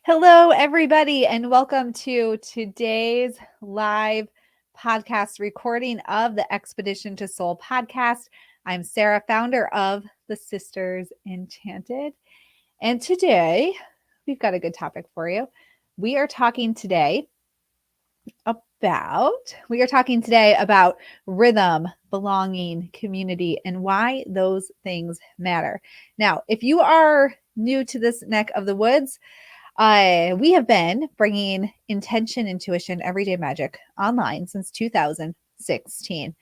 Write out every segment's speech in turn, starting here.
Hello, everybody, and welcome to today's live podcast recording of the Expedition to Soul podcast. I'm Sara, founder of the Sisters Enchanted. And today, we've got a good topic for you. We are talking today about rhythm, belonging, community, and why those things matter. Now, if you are new to this neck of the woods, we have been bringing intention, intuition, everyday magic online since 2016.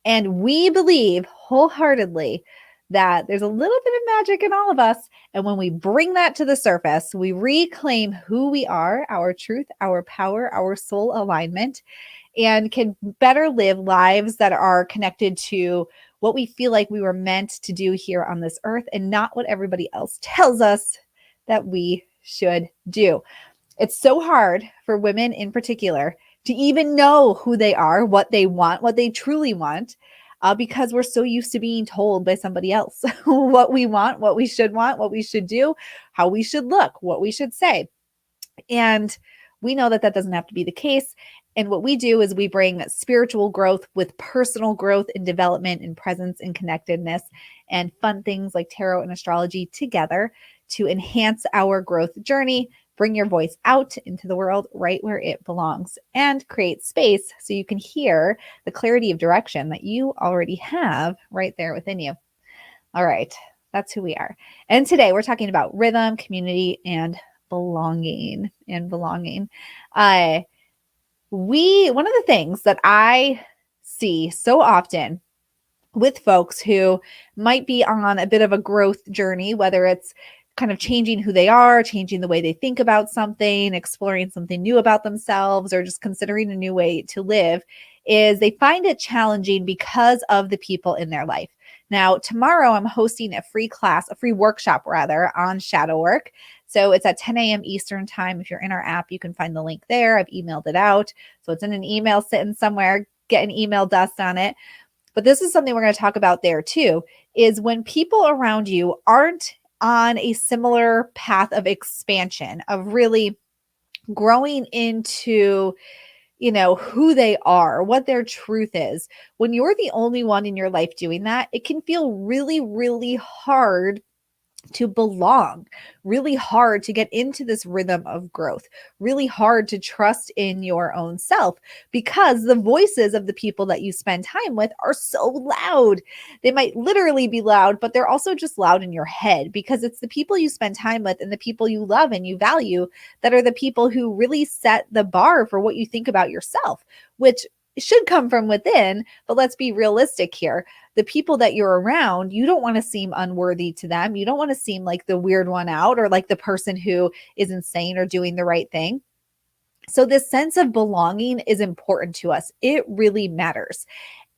And we believe wholeheartedly that there's a little bit of magic in all of us. And when we bring that to the surface, we reclaim who we are, our truth, our power, our soul alignment, and can better live lives that are connected to what we feel like we were meant to do here on this earth and not what everybody else tells us that we should do. It's so hard for women in particular to even know who they are, what they want, what they truly want, because we're so used to being told by somebody else what we want, what we should do, how we should look, what we should say. And we know that that doesn't have to be the case. And what we do is we bring spiritual growth with personal growth and development and presence and connectedness and fun things like tarot and astrology together to enhance our growth journey, bring your voice out into the world right where it belongs, and create space so you can hear the clarity of direction that you already have right there within you. All right, that's who we are. And today we're talking about rhythm, community, and belonging. One of the things that I see so often with folks who might be on a bit of a growth journey, whether it's kind of changing who they are, changing the way they think about something, exploring something new about themselves, or just considering a new way to live, is they find it challenging because of the people in their life. Now, tomorrow I'm hosting a free workshop on shadow work. So it's at 10 a.m. Eastern time. If you're in our app, you can find the link there. I've emailed it out. So it's in an email sitting somewhere, get an email dust on it. But this is something we're going to talk about there too, is when people around you aren't on a similar path of expansion, of really growing into, who they are, what their truth is. When you're the only one in your life doing that, it can feel really, really hard to belong, really hard to get into this rhythm of growth, really hard to trust in your own self because the voices of the people that you spend time with are so loud. They might literally be loud, but they're also just loud in your head because it's the people you spend time with and the people you love and you value that are the people who really set the bar for what you think about yourself, which should come from within. But let's be realistic here. The people that you're around, you don't want to seem unworthy to them. You don't want to seem like the weird one out or like the person who is insane or doing the right thing. So this sense of belonging is important to us. It really matters.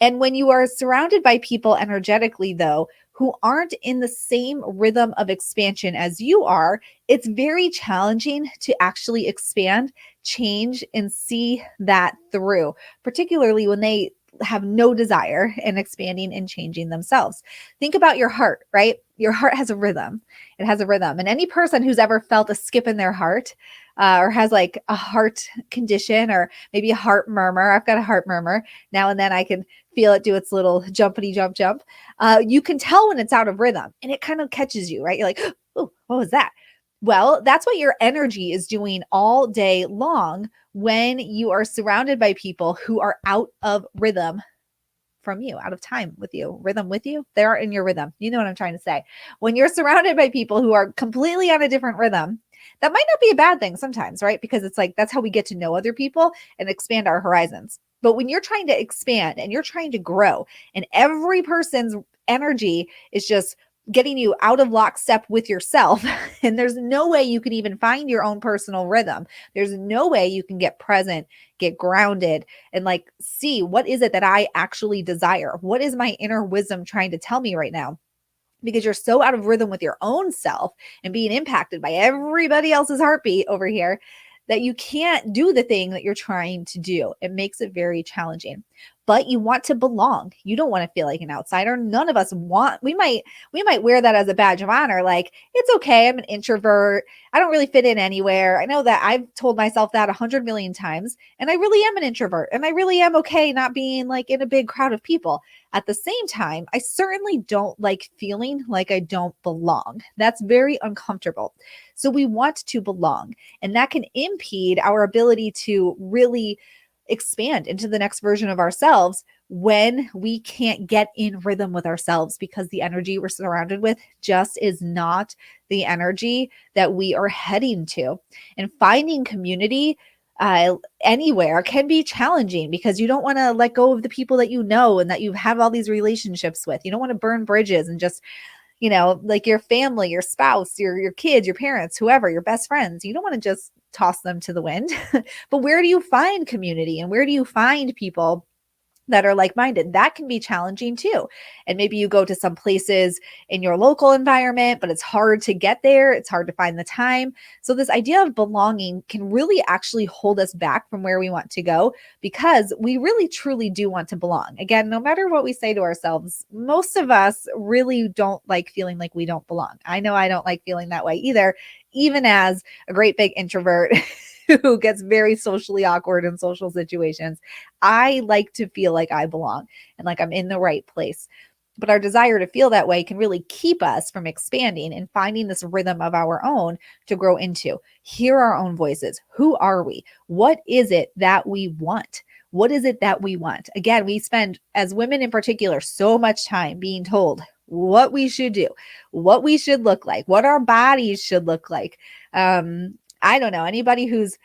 And when you are surrounded by people energetically, though, who aren't in the same rhythm of expansion as you are, it's very challenging to actually expand, change, and see that through, particularly when they have no desire in expanding and changing themselves. Think about your heart, right? Your heart has a rhythm. It has a rhythm. And any person who's ever felt a skip in their heart or has like a heart condition or maybe a heart murmur. I've got a heart murmur. Now and then I can feel it do its little jumpity jump. You can tell when it's out of rhythm and it kind of catches you, right? You're like, oh, what was that? Well, that's what your energy is doing all day long when you are surrounded by people who are out of rhythm from you, out of time with you, rhythm with you. They aren't in your rhythm. You know what I'm trying to say. When you're surrounded by people who are completely on a different rhythm, that might not be a bad thing sometimes, right? Because it's like, that's how we get to know other people and expand our horizons. But when you're trying to expand and you're trying to grow and every person's energy is just getting you out of lockstep with yourself, and there's no way you can even find your own personal rhythm. There's no way you can get present, get grounded, and like see what is it that I actually desire? What is my inner wisdom trying to tell me right now? Because you're so out of rhythm with your own self and being impacted by everybody else's heartbeat over here that you can't do the thing that you're trying to do. It makes it very challenging. but you want to belong. You don't want to feel like an outsider. None of us want, we might wear that as a badge of honor. Like, it's okay. I'm an introvert. I don't really fit in anywhere. I know that I've told myself that 100 million times, and I really am an introvert, and I really am okay not being like in a big crowd of people. At the same time, I certainly don't like feeling like I don't belong. That's very uncomfortable. So we want to belong, and that can impede our ability to really expand into the next version of ourselves when we can't get in rhythm with ourselves, because the energy we're surrounded with just is not the energy that we are heading to. And finding community anywhere can be challenging, because you don't want to let go of the people that you know and that you have all these relationships with. You don't want to burn bridges and just, like your family, your spouse, your kids, your parents, whoever, your best friends. You don't want to just toss them to the wind. But where do you find community, and where do you find people that are like-minded? That can be challenging too. And maybe you go to some places in your local environment, but it's hard to get there. It's hard to find the time. So this idea of belonging can really actually hold us back from where we want to go, because we really truly do want to belong. Again, no matter what we say to ourselves, most of us really don't like feeling like we don't belong. I know I don't like feeling that way either, even as a great big introvert who gets very socially awkward in social situations. I like to feel like I belong and like I'm in the right place. But our desire to feel that way can really keep us from expanding and finding this rhythm of our own to grow into. Hear our own voices. Who are we? What is it that we want? What is it that we want? Again, we spend, as women in particular, so much time being told what we should do, what we should look like, what our bodies should look like. I don't know, anybody who's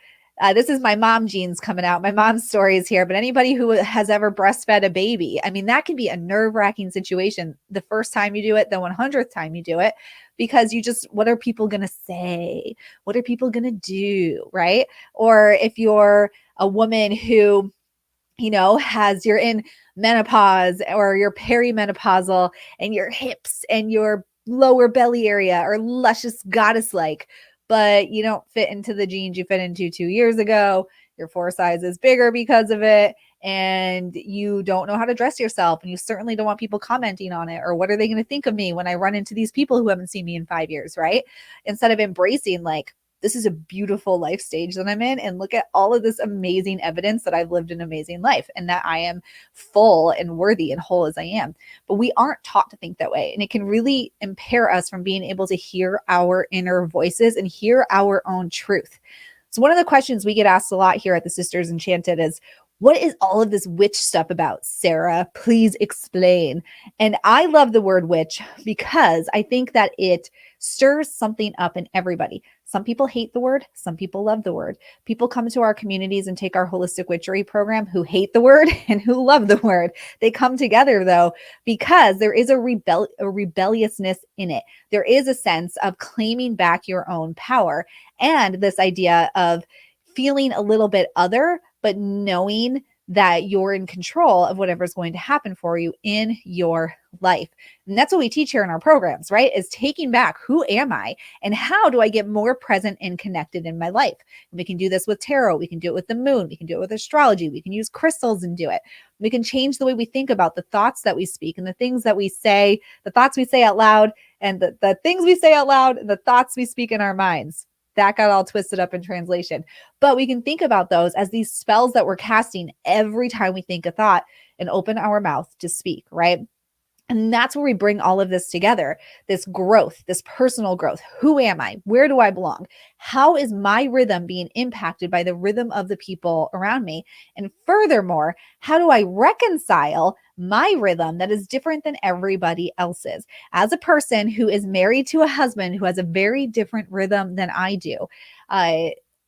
this is my mom genes coming out, my mom's stories here, but anybody who has ever breastfed a baby, I mean, that can be a nerve-wracking situation the first time you do it, the 100th time you do it, because you just, what are people going to say? What are people going to do? Right? Or if you're a woman who, you're in menopause or you're perimenopausal, and your hips and your lower belly area are luscious goddess like, but you don't fit into the jeans you fit into 2 years ago. Your 4 size is bigger because of it. And you don't know how to dress yourself. And you certainly don't want people commenting on it. Or what are they going to think of me when I run into these people who haven't seen me in 5 years, right? Instead of embracing, like, this is a beautiful life stage that I'm in, and look at all of this amazing evidence that I've lived an amazing life and that I am full and worthy and whole as I am. But we aren't taught to think that way, and it can really impair us from being able to hear our inner voices and hear our own truth. So one of the questions we get asked a lot here at the Sisters Enchanted is, what is all of this witch stuff about, Sarah? Please explain. And I love the word witch because I think that it stirs something up in everybody. Some people hate the word. Some people love the word. People come to our communities and take our holistic witchery program who hate the word and who love the word. They come together though, because there is a rebelliousness in it. There is a sense of claiming back your own power, and this idea of feeling a little bit other, but knowing that you're in control of whatever's going to happen for you in your life. And that's what we teach here in our programs, right? Is taking back, who am I and how do I get more present and connected in my life? And we can do this with tarot. We can do it with the moon. We can do it with astrology. We can use crystals and do it. We can change the way we think about the thoughts that we speak and the things that we say, the thoughts we say out loud, and the things we say out loud, and the thoughts we speak in our minds. That got all twisted up in translation. But we can think about those as these spells that we're casting every time we think a thought and open our mouth to speak, right? And that's where we bring all of this together, this growth, this personal growth. Who am I? Where do I belong? How is my rhythm being impacted by the rhythm of the people around me? And furthermore, how do I reconcile my rhythm that is different than everybody else's? As a person who is married to a husband who has a very different rhythm than I do,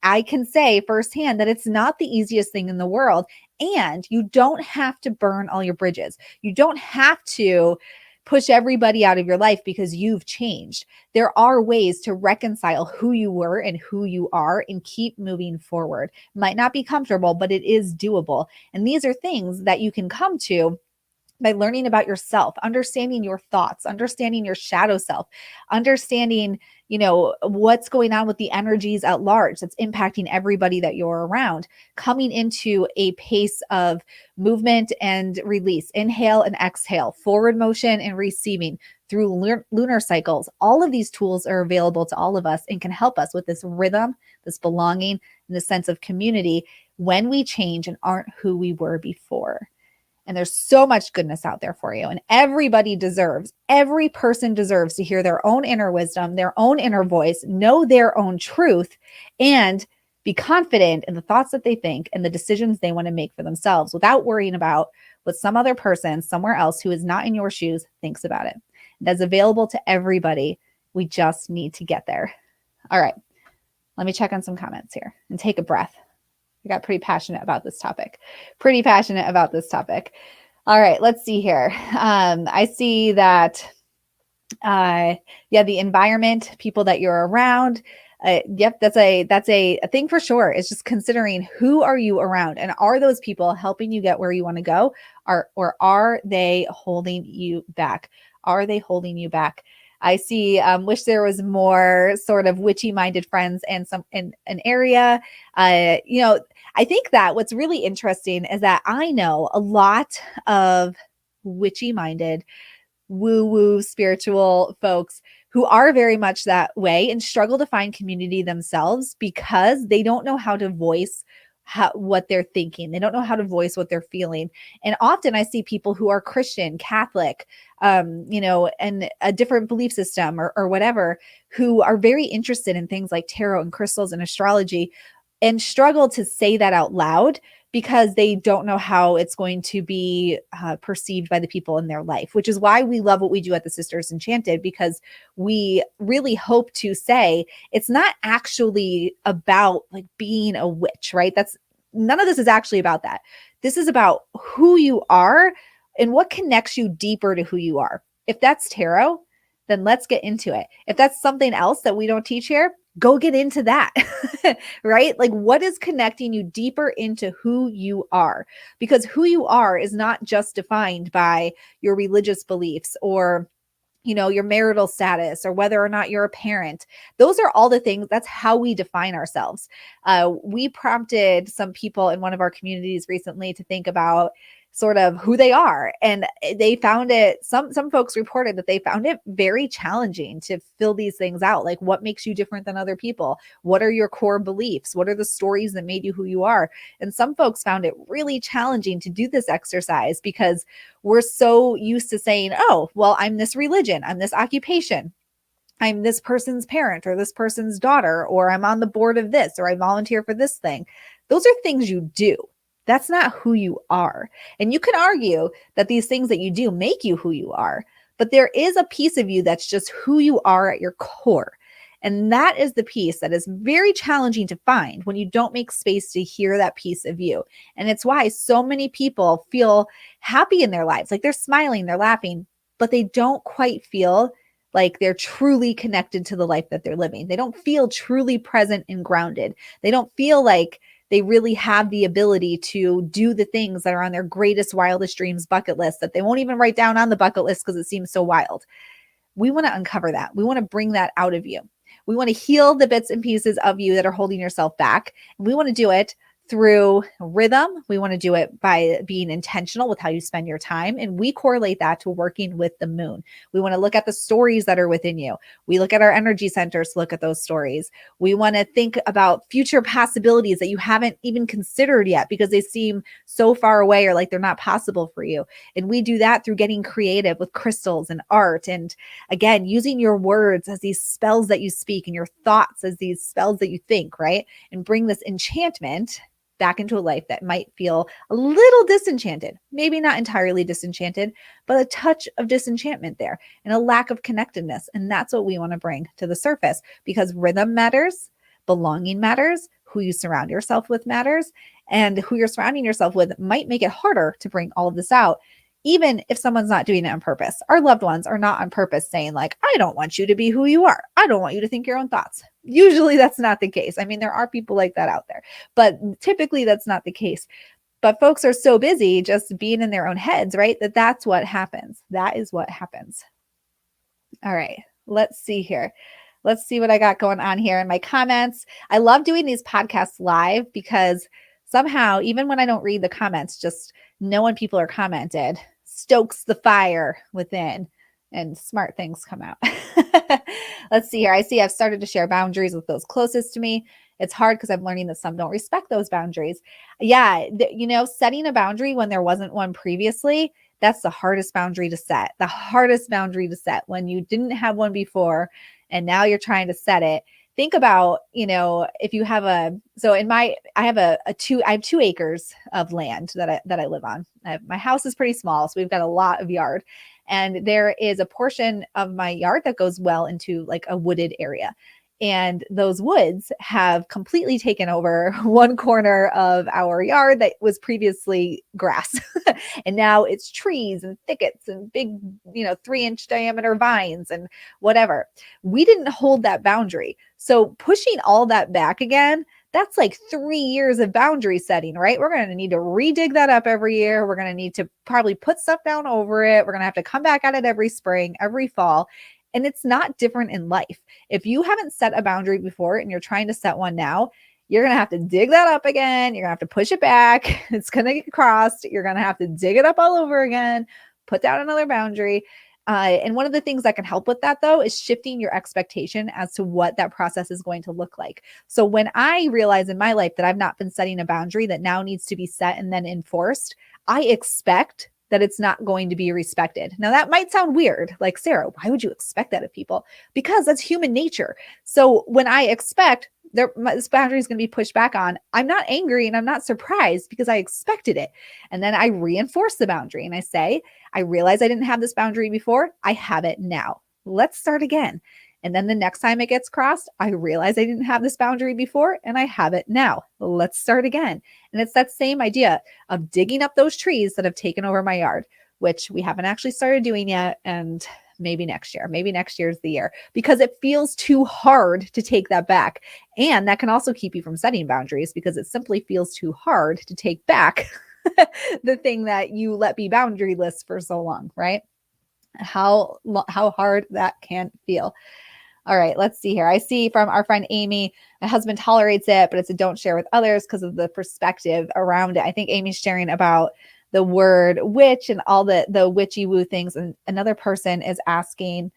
I can say firsthand that it's not the easiest thing in the world. And you don't have to burn all your bridges. You don't have to push everybody out of your life because you've changed. There are ways to reconcile who you were and who you are and keep moving forward. Might not be comfortable, but it is doable. And these are things that you can come to by learning about yourself, understanding your thoughts, understanding your shadow self, understanding what's going on with the energies at large that's impacting everybody that you're around, coming into a pace of movement and release, inhale and exhale, forward motion and receiving through lunar cycles. All of these tools are available to all of us and can help us with this rhythm, this belonging, and this sense of community when we change and aren't who we were before. And there's so much goodness out there for you. And every person deserves to hear their own inner wisdom, their own inner voice, know their own truth, and be confident in the thoughts that they think and the decisions they want to make for themselves without worrying about what some other person somewhere else who is not in your shoes thinks about it. That's available to everybody. We just need to get there. All right. Let me check on some comments here and take a breath. I got pretty passionate about this topic. All right, let's see here. I see that, the environment, people that you're around. Yep, that's a thing for sure. It's just considering who are you around, and are those people helping you get where you want to go, or are they holding you back? I see, wish there was more sort of witchy-minded friends and some in an area. I think that what's really interesting is that I know a lot of witchy-minded, woo-woo spiritual folks who are very much that way and struggle to find community themselves because they don't know how to voice what they're thinking. They don't know how to voice what they're feeling. And often I see people who are Christian, Catholic, and a different belief system or whatever, who are very interested in things like tarot and crystals and astrology, and struggle to say that out loud because they don't know how it's going to be perceived by the people in their life, which is why we love what we do at the Sisters Enchanted, because we really hope to say it's not actually about like being a witch, right? None of this is actually about that. This is about who you are and what connects you deeper to who you are. If that's tarot, then let's get into it. If that's something else that we don't teach here, go get into that, right? Like, what is connecting you deeper into who you are? Because who you are is not just defined by your religious beliefs or your marital status or whether or not you're a parent. Those are all the things. That's how we define ourselves. We prompted some people in one of our communities recently to think about sort of who they are. And they found it, some folks reported that they found it very challenging to fill these things out. Like, what makes you different than other people? What are your core beliefs? What are the stories that made you who you are? And some folks found it really challenging to do this exercise because we're so used to saying, oh, well, I'm this religion, I'm this occupation, I'm this person's parent or this person's daughter, or I'm on the board of this, or I volunteer for this thing. Those are things you do. That's not who you are. And you can argue that these things that you do make you who you are, but there is a piece of you that's just who you are at your core. And that is the piece that is very challenging to find when you don't make space to hear that piece of you. And it's why so many people feel happy in their lives, like they're smiling, they're laughing, but they don't quite feel like they're truly connected to the life that they're living. They don't feel truly present and grounded. They don't feel like they really have the ability to do the things that are on their greatest, wildest dreams bucket list that they won't even write down on the bucket list because it seems so wild. We want to uncover that. We want to bring that out of you. We want to heal the bits and pieces of you that are holding yourself back. And we want to do it through rhythm. We want to do it by being intentional with how you spend your time. And we correlate that to working with the moon. We want to look at the stories that are within you. We look at our energy centers to look at those stories. We want to think about future possibilities that you haven't even considered yet because they seem so far away or like they're not possible for you. And we do that through getting creative with crystals and art. And again, using your words as these spells that you speak and your thoughts as these spells that you think, right? And bring this enchantment back into a life that might feel a little disenchanted, maybe not entirely disenchanted, but a touch of disenchantment there and a lack of connectedness. And that's what we want to bring to the surface because rhythm matters, belonging matters, who you surround yourself with matters, and who you're surrounding yourself with might make it harder to bring all of this out, even if someone's not doing it on purpose. Our loved ones are not on purpose saying like, I don't want you to be who you are. I don't want you to think your own thoughts. Usually that's not the case. I mean, there are people like that out there, but typically that's not the case. But folks are so busy just being in their own heads, right? That's what happens. That is what happens. All right, let's see here. Let's see what I got going on here in my comments. I love doing these podcasts live because somehow, even when I don't read the comments, just knowing people are commented stokes the fire within and smart things come out. Let's see here. I see I've started to share boundaries with those closest to me. It's hard because I'm learning that some don't respect those boundaries. Yeah, setting a boundary when there wasn't one previously, that's the hardest boundary to set. The hardest boundary to set when you didn't have one before and now you're trying to set it. Think about, if you have I have 2 acres of land that I live on. My house is pretty small, so we've got a lot of yard. And there is a portion of my yard that goes well into like a wooded area. And those woods have completely taken over one corner of our yard that was previously grass. And now it's trees and thickets and big, 3-inch diameter vines and whatever. We didn't hold that boundary. So pushing all that back again, that's like 3 years of boundary setting, right? We're going to need to redig that up every year. We're going to need to probably put stuff down over it. We're going to have to come back at it every spring, every fall. And it's not different in life. If you haven't set a boundary before and you're trying to set one now, you're going to have to dig that up again. You're going to have to push it back. It's going to get crossed. You're going to have to dig it up all over again, put down another boundary. And one of the things that can help with that, though, is shifting your expectation as to what that process is going to look like. So when I realize in my life that I've not been setting a boundary that now needs to be set and then enforced, I expect that it's not going to be respected. Now, that might sound weird, like, Sarah, why would you expect that of people? Because that's human nature. So when I expect this boundary is going to be pushed back on, I'm not angry and I'm not surprised because I expected it. And then I reinforce the boundary and I say, I realize I didn't have this boundary before. I have it now. Let's start again. And then the next time it gets crossed, I realize I didn't have this boundary before and I have it now. Let's start again. And it's that same idea of digging up those trees that have taken over my yard, which we haven't actually started doing yet. And maybe next year is the year, because it feels too hard to take that back. And that can also keep you from setting boundaries because it simply feels too hard to take back the thing that you let be boundaryless for so long, right? How hard that can feel. All right, let's see here. I see from our friend Amy, my husband tolerates it, but it's a don't share with others because of the perspective around it. I think Amy's sharing about the word witch and all the witchy woo things. And another person is asking,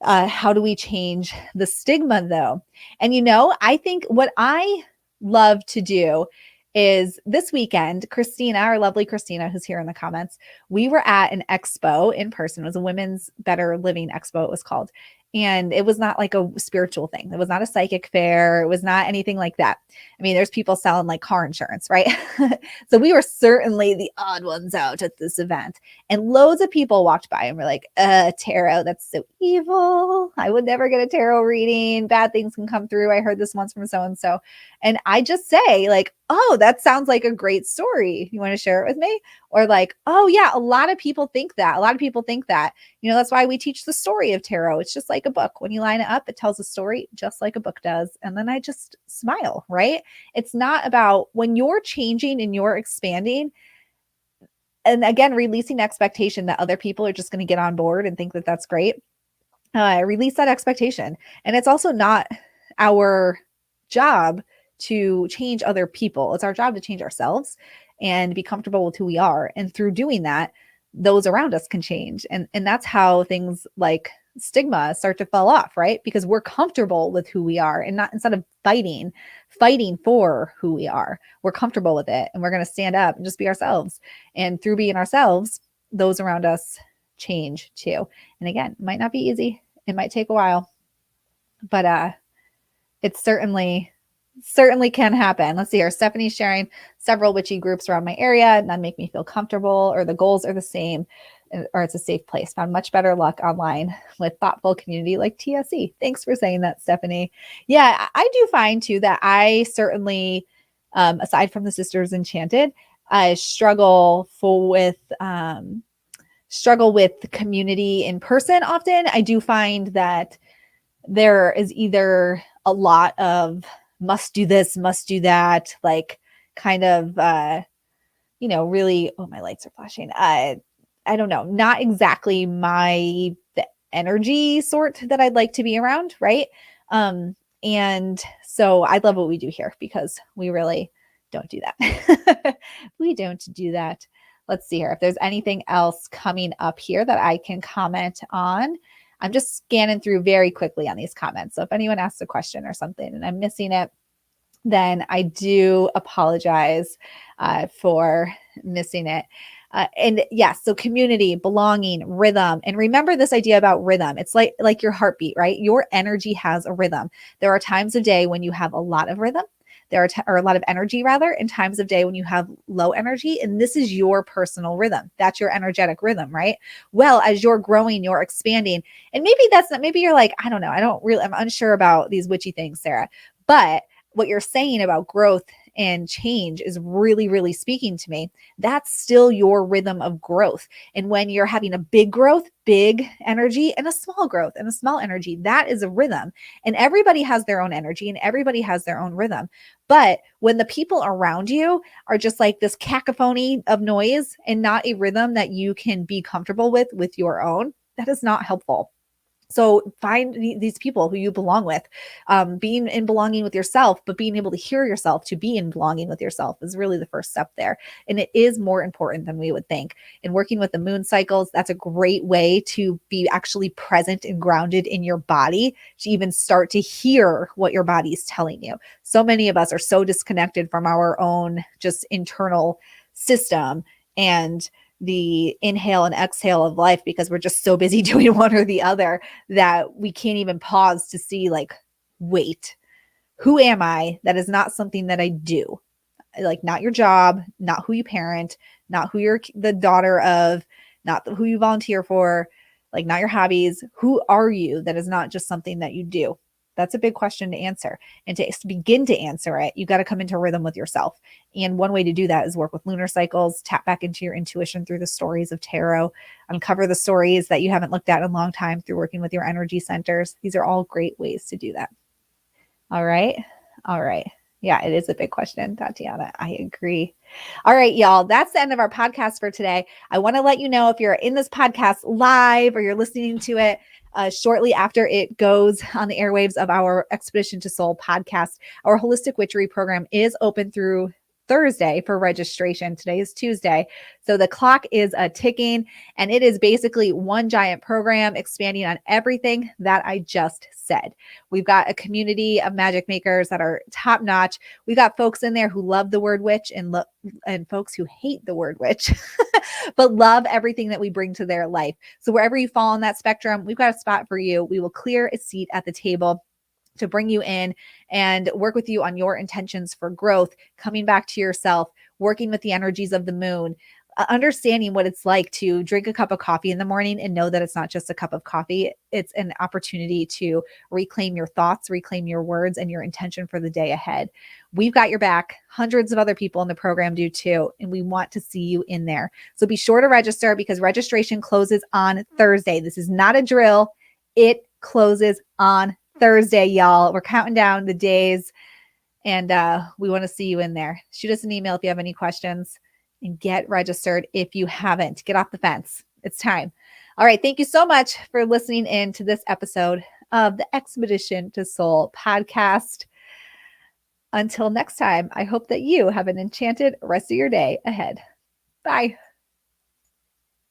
how do we change the stigma though? And I think what I love to do is this weekend, Christina, our lovely Christina, who's here in the comments, we were at an expo in person. It was a Women's Better Living Expo, it was called. And it was not like a spiritual thing. It was not a psychic fair. It was not anything like that. I mean, there's people selling like car insurance, right? So we were certainly the odd ones out at this event. And loads of people walked by and were like, tarot, that's so evil. I would never get a tarot reading. Bad things can come through. I heard this once from so-and-so. And I just say like, oh, that sounds like a great story. You want to share it with me? Or like, oh yeah, a lot of people think that. A lot of people think that. That's why we teach the story of tarot. It's just like a book. When you line it up, it tells a story just like a book does. And then I just smile, right? It's not about when you're changing and you're expanding. And again, releasing expectation that other people are just going to get on board and think that that's great. Release that expectation. And it's also not our job to change other people. It's our job to change ourselves and be comfortable with who we are. And through doing that, those around us can change. And that's how things like stigma start to fall off, right? Because we're comfortable with who we are and not, instead of fighting for who we are, we're comfortable with it. And we're going to stand up and just be ourselves. And through being ourselves, those around us change too. And again, it might not be easy. It might take a while, but it certainly can happen. Let's see here. Stephanie's sharing several witchy groups around my area and that make me feel comfortable, or the goals are the same, or it's a safe place. Found much better luck online with thoughtful community like TSE. Thanks for saying that, Stephanie. Yeah, I do find too that I certainly, aside from the Sisters Enchanted, I struggle with the community in person often. I do find that there is either a lot of must do this, must do that, like kind of, really, oh, my lights are flashing. I don't know, not exactly the energy sort that I'd like to be around, right? And so I love what we do here because we really don't do that. We don't do that. Let's see here if there's anything else coming up here that I can comment on. I'm just scanning through very quickly on these comments. So if anyone asks a question or something and I'm missing it, then I do apologize for missing it. And yes, so community, belonging, rhythm, and remember this idea about rhythm. It's like your heartbeat, right? Your energy has a rhythm. There are times of day when you have a lot of rhythm. There are or a lot of energy rather, and times of day when you have low energy, and this is your personal rhythm. That's your energetic rhythm, right? Well, as you're growing, you're expanding, and maybe that's not. Maybe you're like, I don't know, I'm unsure about these witchy things, Sarah, but what you're saying about growth and change is really, really speaking to me. That's still your rhythm of growth. And when you're having a big growth, big energy, and a small growth and a small energy, that is a rhythm. And everybody has their own energy and everybody has their own rhythm. But when the people around you are just like this cacophony of noise and not a rhythm that you can be comfortable with your own, that is not helpful. So find these people who you belong with. Being in belonging with yourself, but being able to hear yourself to be in belonging with yourself is really the first step there. And it is more important than we would think. And working with the moon cycles, that's a great way to be actually present and grounded in your body to even start to hear what your body is telling you. So many of us are so disconnected from our own just internal system and the inhale and exhale of life because we're just so busy doing one or the other that we can't even pause to see like, wait, who am I? That is not something that I do. Like not your job, not who you parent, not who you're the daughter of, not who you volunteer for, like not your hobbies. Who are you? That is not just something that you do. That's a big question to answer. And to begin to answer it, you got to come into rhythm with yourself. And one way to do that is work with lunar cycles, tap back into your intuition through the stories of tarot, uncover the stories that you haven't looked at in a long time through working with your energy centers. These are all great ways to do that. All right. All right. Yeah, it is a big question, Tatiana. I agree. All right, y'all. That's the end of our podcast for today. I want to let you know if you're in this podcast live or you're listening to it shortly after it goes on the airwaves of our Expedition to Soul podcast, our holistic witchery program is open through Thursday for registration. Today is Tuesday. So the clock is ticking, and it is basically one giant program expanding on everything that I just said. We've got a community of magic makers that are top notch. We got folks in there who love the word witch and folks who hate the word witch, but love everything that we bring to their life. So wherever you fall on that spectrum, we've got a spot for you. We will clear a seat at the table to bring you in and work with you on your intentions for growth, coming back to yourself, working with the energies of the moon, understanding what it's like to drink a cup of coffee in the morning and know that it's not just a cup of coffee. It's an opportunity to reclaim your thoughts, reclaim your words, and your intention for the day ahead. We've got your back. Hundreds of other people in the program do too, and we want to see you in there. So be sure to register because registration closes on Thursday. This is not a drill. It closes on Thursday, y'all. We're counting down the days, and we want to see you in there. Shoot us an email if you have any questions, and get registered if you haven't. Get off the fence. It's time. All right. Thank you so much for listening in to this episode of the Expedition to Soul podcast. Until next time, I hope that you have an enchanted rest of your day ahead. Bye.